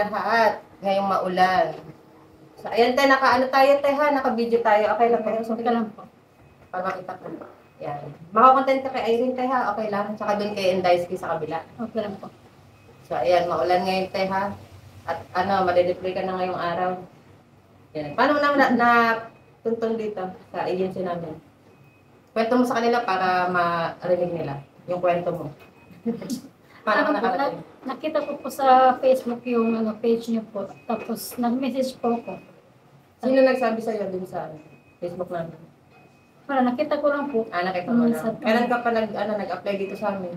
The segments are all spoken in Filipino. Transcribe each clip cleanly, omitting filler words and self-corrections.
Lahat, ngayong maulan. So, ayan tayo, naka-ano tayo tayo ha, naka-video tayo. Okay lang tayo. Okay lang po. Para makita ko. Yan. Makakontent ka kay Irene tayo ha, okay lang. Tsaka dun kay Endaisky sa kabila. Okay lang po. So, ayan, maulan ngayon tayo ha. At ano, madedeploy ka na ngayong araw. Yan. Paano mo na tuntun dito sa agency namin? Kwento mo sa kanila para marinig nila yung kwento mo. Paano ka nakarating? Nakita ko po sa Facebook yung page niyo po. Tapos nag-message po ako. Sino nagsabi sa'yo dun sa Facebook namin? Wala, nakita ko lang po. Nakita mo lang. Kailan ka pa nag-apply dito sa amin?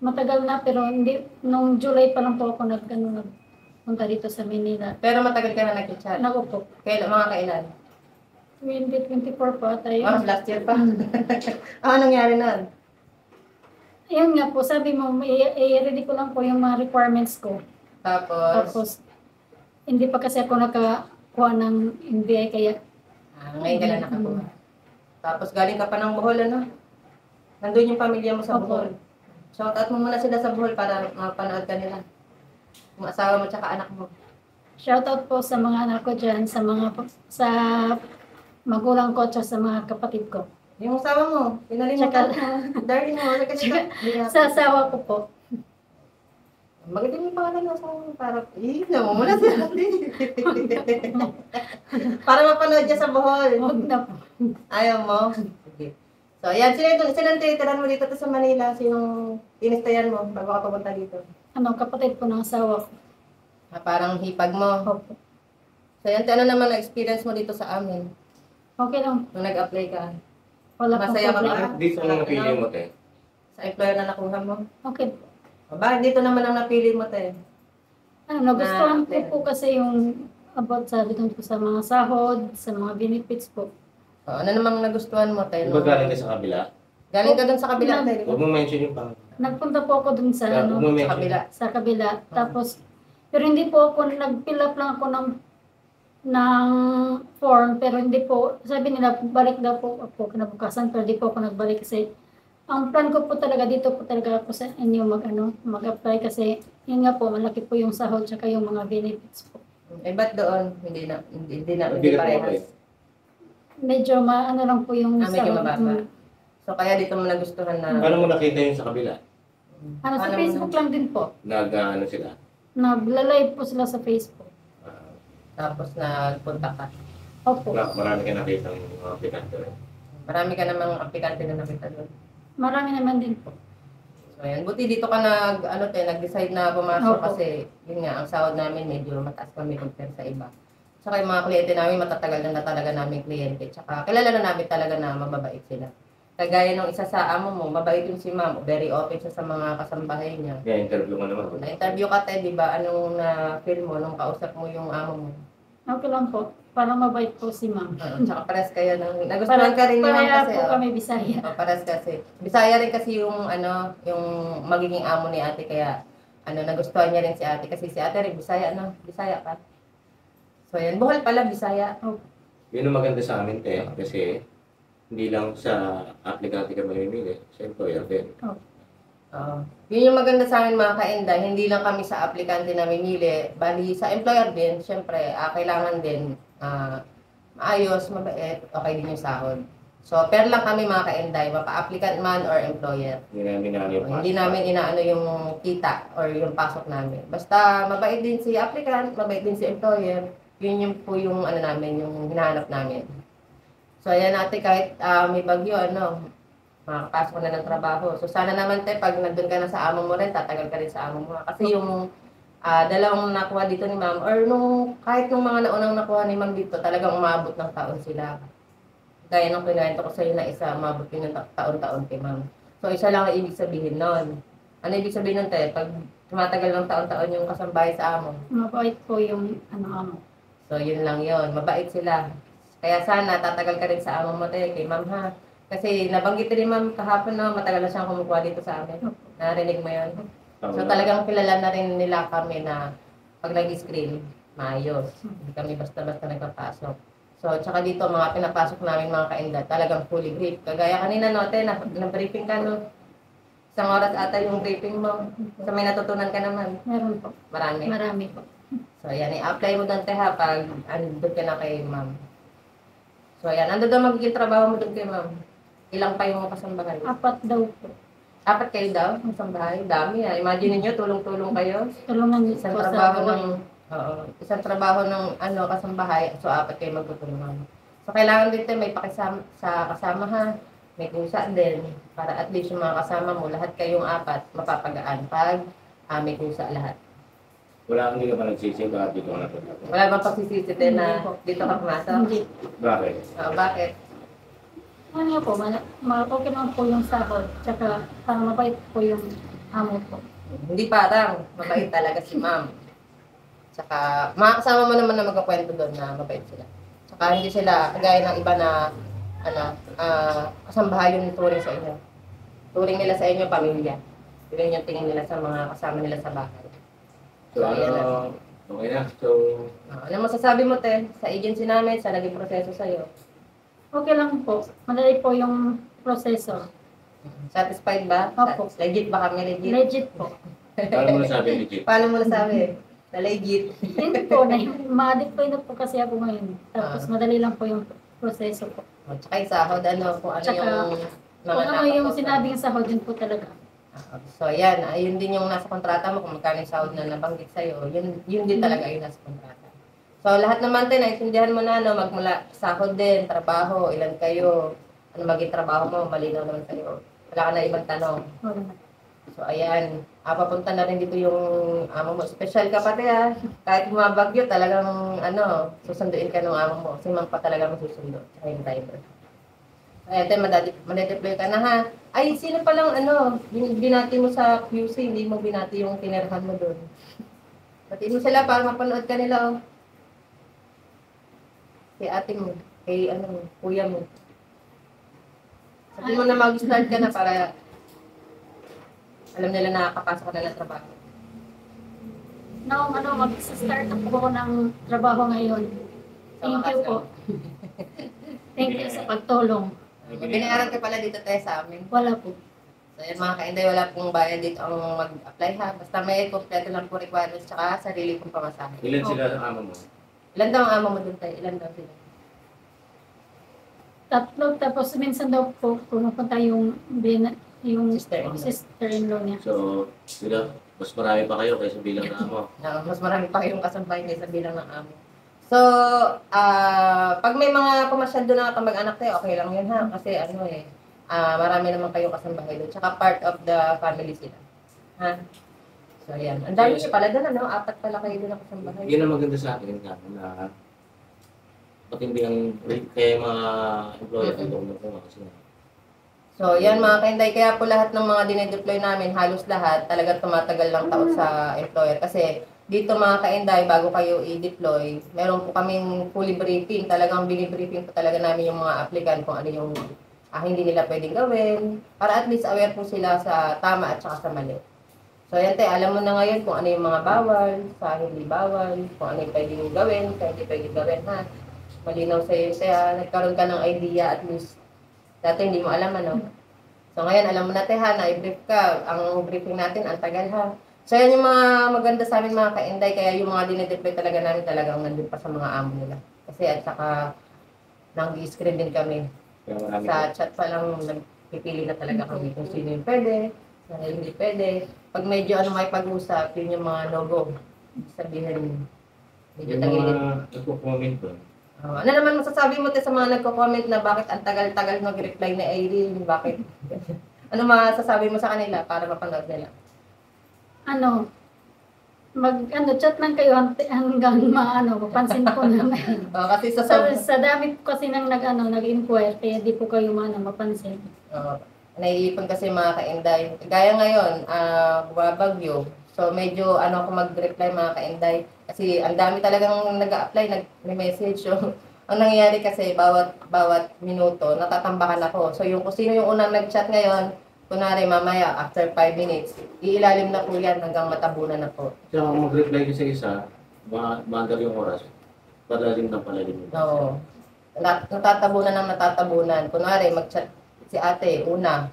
Matagal na pero hindi, nung July pa lang po ako nagpunta dito sa Manila. Pero matagal ka na nag-chat? Naku po. Mga kailan? 2024 pa tayo. Last year pa. Ano nangyari nun? Ayun nga po, sabi mo, i-ready ko lang po yung mga requirements ko. Tapos hindi pa kasi ako nakakuha ng NBI kaya. Ngayon ka lang nakakuha. Tapos galing ka pa ng Bohol, ano? Nandun yung pamilya mo sa Bohol. Shoutout mo muna sila sa Bohol para mapanood ka nila. Yung asawa mo tsaka anak mo. Shoutout po sa mga anak ko dyan, sa magulang ko, at sa mga kapatid ko. Yung asawa mo, pinalimutan mo. Darling mo, sa asawa ko po. Maganda yung pangalan ng asawa mo para, mo muna siya. Para mapanood niya sa Bohol. Huwag na po. Ayaw mo? Sige. So, ayan, sinong titiran mo dito sa Manila? Sinong inistayan mo bago ka pupunta dito? Kapatid po ng asawa ko. Parang hipag mo. Opo. So, yan, ano naman ang experience mo dito sa amin? Okay lang. Nung nag-apply ka? Wala pong Masaya ka problema. ba? Dito ang napili mo, te. Sa employer na nakuha mo? Okay po. Ba, dito naman ang napili mo, te. Nagustuhan ko po kasi yung about dito ko sa mga sahod, sa mga benefits po. Ano namang nagustuhan mo, te? Di ba galing ka sa kabila? Galing ka dun sa kabila, te. Huwag mo mention yung pangalan. Nagpunta po ako dun sa, Huwag mo Sa mention. kabila. sa kabila. Tapos, pero hindi po ako, nag-fill up lang ako ng form, pero hindi po, sabi nila, balik daw po ako kinabukasan, pero hindi po ako nagbalik kasi ang plan ko po talaga, dito po talaga ako sa inyo mag-apply kasi yun nga po, malaki po yung sahod tsaka yung mga benefits po. Ba't doon? Hindi Hindi ka parehas. Medyo lang po yung Medyo mababa. So, kaya dito mo nagustuhan na... Paano mo nakita yung sa kabila? sa Facebook lang din po. Nag-ano sila? Nagla-live po sila sa Facebook. Tapos nagpunta ka. Opo. Marami ka nakita ng mga aplikante rin. Marami ka namang aplikante na nakita doon. Marami naman din po. So, ayan. Buti dito ka nag-decide na pumasok Opo. kasi yun nga, ang sahod namin medyo mataas kami compare sa iba. Tsaka yung mga kliyente namin, matatagal na talaga namin kliyente. Tsaka kilala na namin talaga na mababait sila. Kagaya nung isa sa amo mo, mabait yung si ma'am, very open siya sa mga kasambahay niya. Kaya interview mo naman. Na-interview ka tayo, di ba? Anong na-feel mo nung kausap mo yung amo mo? Okay lang po. Parang mabait po si ma'am. Tsaka pares kayo nagustuhan ka rin naman kasi. po kami Bisaya. Pares kasi. Bisaya rin kasi yung yung magiging amo ni ate kaya nagustuhan niya rin si ate kasi si ate rin Bisaya Bisaya ka. So yan, Bohol pala Bisaya. Yun ang maganda sa amin, te. Kasi hindi lang sa aplikante ka mamimili. Sa employer din. Yun yung maganda sa amin mga ka-Inday, hindi lang kami sa aplikante na mamimili, bali sa employer din, syempre, kailangan din maayos, mabait, okay din yung sahod. So, pero lang kami mga ka-Inday, mapa-applicant man or employer. Hindi namin inaano yung kita or yung pasok namin. Basta mabait din si applicant, mabait din si employer, yun yung po yung namin, yung hinahanap namin. So, ayan natin kahit may bagyo, makakapasok ka na ng trabaho. So, sana naman pag nandun ka na sa amo mo rin, tatagal ka rin sa amo mo. Kasi yung dalawang nakuha dito ni ma'am, or kahit nung mga naunang nakuha ni ma'am dito, talagang umabot ng taon sila. Gaya nung pinagento ko sa'yo na isa, umabot yun ng taon-taon kay ma'am. So, isa lang ang ibig sabihin nun. Ano ibig sabihin nun pag tumatagal ng taon-taon yung kasambahay sa amo? Mabait po yung amo. So, yun lang yun. Mabait sila. Kaya sana, tatagal ka rin sa amo mo kay ma'am ha. Kasi nabanggit rin ma'am kahapon na matagal na siyang kumukuha dito sa amin. Narinig mo yun? So talagang kilala na rin nila kami na pag nag-screen, maayos. Hindi kami basta-basta nagpapasok. So tsaka dito mga pinapasok namin mga ka-Inday, talagang fully brief. Kagaya kanina te, na-briefing ka Isang oras ata yung briefing mo. So may natutunan ka naman. Meron po. Marami. Marami po. So ayan, i-apply mo doon ha pag andun ka na kay ma'am. So ayan, ando daw magiging trabaho mo doon kay ma'am. Ilang pa yung kasambahay? 4 daw po. 4 kayo daw, kasambahay. Dami ah. Imagine niyo tulong-tulong kayo. Tulungan niyo Isang po sa trabaho buhay. ng isang trabaho ng kasambahay, so 4 kayo magtutulungan. So kailangan din tayo may pakisama sa kasama ha. May kusa din para at least yung mga kasama mo, lahat kayong 4 mapapagaan pag may kusa lahat. Wala kang hindi ka pa nagsising ka dito ka napunta. Wala bang pagsisisi din na dito ka pumasok? Hindi. Bakit? Bakit? Ano po, okay naman po yung sahod. Tsaka parang mabait po yung amo po. Hindi parang mabait talaga si ma'am. Tsaka makakasama mo naman na magkakwento doon na mabait sila. Tsaka hindi sila kagaya ng iba na kasambahay yung turing sa inyo. Turing nila sa inyo, pamilya. Yun yung tingin nila sa mga kasama nila sa bahay. So, okay na. So, Ano masasabi mo, te? Sa agency namin, sa naging proseso sa'yo? Okay lang po. Madali po yung proseso. Satisfied ba? Opo. Legit ba kami? Legit? Legit po. paano mo nasabi legit? Paano mo nasabi? Na legit? Hindi po, ma-deploy na po kasi ako ngayon. Tapos madali lang po yung proseso po. Tsaka yung sahod, kung ano Tsaka, yung Kung ano yung sinabing sahod, yun po talaga. So, yan. Yun din yung nasa kontrata mo, kung magkano yung sahod na nabanggit sa'yo. Yun din talaga yung nasa kontrata. So, lahat naman tayo, naintindihan mo na, magmula sahod din, trabaho, ilan kayo, ano maging trabaho mo, malinaw naman sa'yo. Wala ka na ibang tanong. Wala na. So, ayan. Papunta na rin dito yung amo mo. Special ka pati ha. Kahit bumabagyo, talagang susunduin ka ng amo mo. Si ma'am pa talaga masusundo. Tsaka yung driver. Ayan, tayo, madedeploy ka na ha. Ay, sino palang binati mo sa QC, hindi mo binati yung tinirahan mo doon. Batiin mo sila para mapanood ka nila, oh. Kay ate mo, kay kuya mo. Sabi mo na mag-start ka na para alam nila na nakakapasok ka na ng trabaho. Mag-start na po ako ng trabaho ngayon. Thank you po. Thank you sa pagtulong. Binayaran ka pala dito tayo sa amin. Wala po. So yan mga kainday, wala pong bayad dito ang mag-apply ha. Basta may kompleto lang po requirements tsaka sarili pong pamasahe. Ilan sila sa amo mo? Ilan daw ang amo mo dun tayo? Ilan daw sila? 3, tapos minsan daw po pumupunta yung Sister-in-law. sister-in-law niya. So, sila, mas marami pa kayo kaysa bilang na amo. Mas marami pa kayong kasampay kaysa bilang ng amo. So, pag may mga pumasyal doon na kamag-anak tayo, okay lang yun ha. Kasi marami naman kayong kasambahay doon. Tsaka part of the family sila. Ha? So, yan. Ang dami niyo pala doon, 4 pala kayo doon na kasambahay. Yan ang maganda sa akin na matindi ang rate kaya yung mga employer dito kung kasi So, yan mga kainday. Kaya po lahat ng mga dinedeploy namin, halos lahat, talagang tumatagal lang taon sa employer. Kasi dito mga kainday, bago kayo i-deploy, meron po kaming fully briefing. Talagang binibriefing po talaga namin yung mga applicant kung ano yung hindi nila pwedeng gawin. Para at least aware po sila sa tama at saka sa mali. So, yan tayo, alam mo na ngayon kung ano yung mga bawal, sa hindi bawal, kung ano yung pwedeng gawin, sa hindi pwedeng gawin, ha? Malinaw sa'yo, nagkaroon ka ng idea at least. Dati hindi mo alam, So, ngayon, alam mo na tayo, na-i-brief ka. Ang briefing natin, ang tagal, ha? So, yan yung mga maganda sa amin, mga kainday. Kaya yung mga dinedeploy talaga namin, talagang nandun pa sa mga amo nila. Kasi at saka, nang-i-screen din kami. kaya marami Sa chat pa lang, nagpipili na talaga kami kung sino yung pwede, sino yung hindi pwede. Pag medyo may pag-usap, yun yung mga no-go. Sabihin, medyo yung tagilid. mga nagko-comment doon. Ano naman masasabi mo sa mga nagko-comment na bakit ang tagal-tagal mag-reply na Irene? Bakit? Ano masasabi mo sa kanila para mapanood nila? Chat lang kayo hanggang mapansin ko na Kasi sa dami po kasi nang nag-inquire, kaya di po kayo mapansin. Naiipon kasi mga kainday. Gaya ngayon, bumabagyo. So medyo ako mag-reply mga kainday. Kasi ang dami talagang nag-a-apply, nag-message. So, ang nangyayari kasi bawat minuto, natatambakan ako. So kung sino yung unang nag-chat ngayon, kunwari mamaya, after 5 minutes, iilalim na po yan hanggang matabunan na po. So, kung mag-reply ka sa isa, maandal yung oras. Palalim ng palalim. Oo. Natatabunan ng natatabunan. Kunwari, mag-chat si ate, una,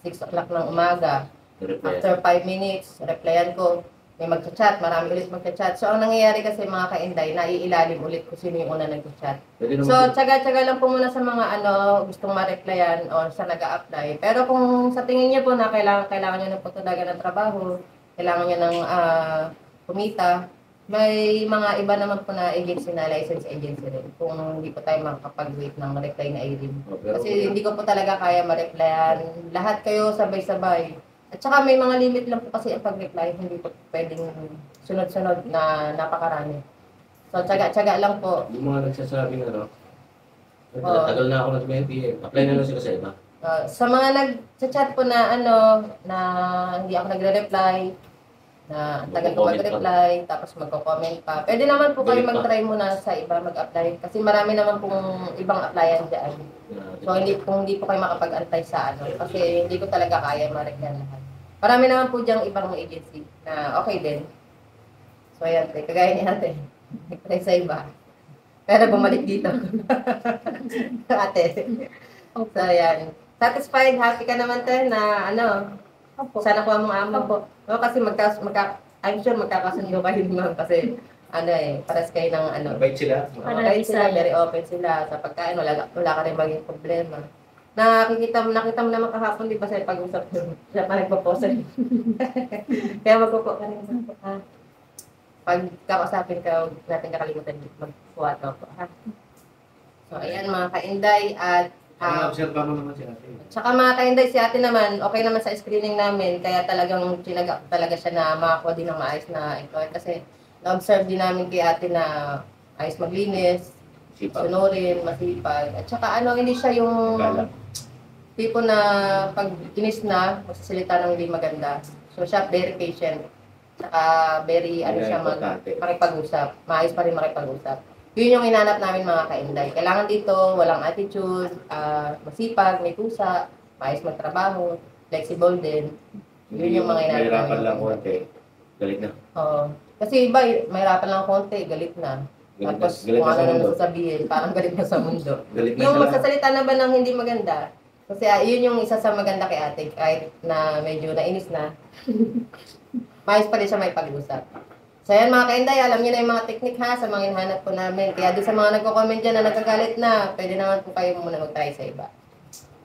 6 o'clock ng umaga. Reply. After 5 minutes, replyan ko. May magchat-chat, marami ulit magchat-chat. So, ang nangyayari kasi mga ka-Inday, naiilalim ulit kung sino yung una nag-chat. Pwede So, naman. tsaga-tsaga lang po muna sa mga gustong ma-replyan o sa nag-a-apply. Pero kung sa tingin niyo po na kailangan niyo na po talaga ng trabaho, kailangan niyo ng kumita, may mga iba naman po na agency na license agency rin. Kung hindi po tayo makakapag-wait ng reply na IRIN. Pero, Kasi hindi ko po talaga kaya ma-replyan. Lahat kayo sabay-sabay. At saka may mga limit lang po kasi ang pag-reply. Hindi po pwedeng sunod-sunod na napakarami. So, tsaga-tsaga lang po. yung mga nagsasabing ano, Oo. tagal na ako nag-BNP, apply na lang sila sa iba. Sa mga nag-chat po na na hindi ako nagre-reply, na ang tagal ko Magko-comment mag-reply, tapos magko-comment pa. Pwede naman po kayo Galit pa. mag-try muna sa iba mag-apply. Kasi marami naman pong ibang applyan dyan. So, kung hindi po kayo makapag-antay sa kasi hindi ko talaga kaya ma-reply lahat. Marami naman po diyang ibang agency na okay din. So, ayan, kagaya ni ate. Nag-try sa iba. Pero bumalik dito. Ate. Opo. So, ayan. Satisfied, happy ka naman te na Opo. sana kuha mong amo. Opo. No, kasi I'm sure magkakasundo kayo ni ma'am kasi pares kayo ng Mabait sila. Para okay sila, Bisaya. very open sila sa pagkain, wala ka rin maging problema. Nakita mo naman kahapon, di ba sa pag-usap yun? Siya pa nagpo-post. Kaya magpupo ka rin. Ha? Pag kakasapin ka, huwag natin kakalimutan magpuwat ako. Ha? So, ayan mga ka-Inday at Observe mo naman si ate. saka mga ka-Inday, si ate naman, okay naman sa screening namin, kaya talagang tinaga talaga siya na makakuha din ng maayos na employer kasi na-observe din namin kay ate na ayos maglinis, Sipag. sunurin, masipag. At saka hindi siya yung Galak. tipo na pag kinis na, magsasalita ng hindi maganda. So siya very patient. Saka very siya Importante. makipag-usap. Maayos pa rin makipag-usap. Yun yung inanap namin mga ka-Inday. Kailangan dito, walang attitude, masipag, may pusa, maayos magtrabaho, flexible din. Yun yung mga inanap Mahirapan namin. lang konti. Galit na. Oo. Kasi iba, mahirapan lang konti, galit na. Tapos Galit kung na sa ano na mundo. sasabihin, parang galit na sa mundo. Galit na Yung sa lahat. magsasalita na ba ng hindi maganda? Kasi yun yung isa sa maganda kay ate, kahit na medyo nainis na, maayos pa rin siya may pag-usap. So yan mga ka-Inday, alam niyo na yung mga technique ha, sa mga hinahanap po namin. Kaya doon sa mga nagko-comment dyan na nagkagalit na, pwede naman po kayo muna mag-try sa iba.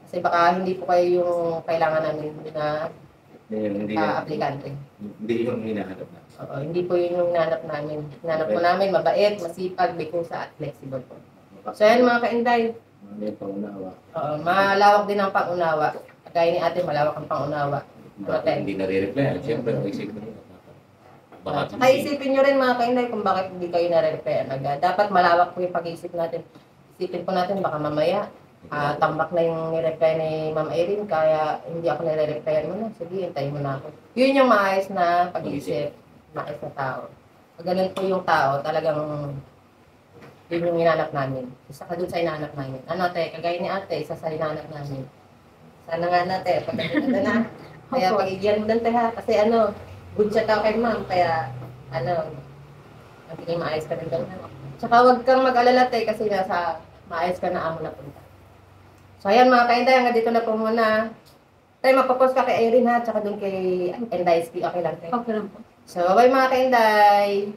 Kasi baka hindi po kayo yung kailangan namin na Hindi aplikante. hindi yung hinahanap na. Oo, hindi po yun yung hinanap namin. Hinanap po namin, mabait, masipag, may kusa at flexible po. So yan mga ka-Inday, May pangunawa. malawak din ang pangunawa. Kagaya ni ate, malawak ang pangunawa. Bakit hindi nare-reply? Siyempre, isip mo. Baka Saka isipin nyo rin mga ka-Inday kung bakit hindi kayo nare-repair agad. Dapat malawak po yung pag-iisip natin. Isipin po natin baka mamaya tambak na yung nire-reply ni Ma'am Erin kaya hindi ako nire-replyan mo na. Sige, hintayin mo na ako. Yun yung maayos na pag-iisip. Maayos na tao. Pag ganun po yung tao, talagang yun yung hinanap namin. Isa ka dun sa hinanap namin. Ano ate, kagaya ni ate, isa sa hinanap namin. Sana nga nate, pagdating na. Kaya Opo. pag-igyan mo dun te ha. Kasi good siya tao kay ma'am. Kaya magiging maayos ka rin dun. Tsaka huwag kang mag-alala te kasi nasa maayos ka na amo na punta. So ayan mga ka-Inday, hanggang dito na po muna. Tayo mapapost ka kay Irene ha, tsaka dun kay Inday. Okay lang tayo. Okay lang po. So bye mga ka-Inday.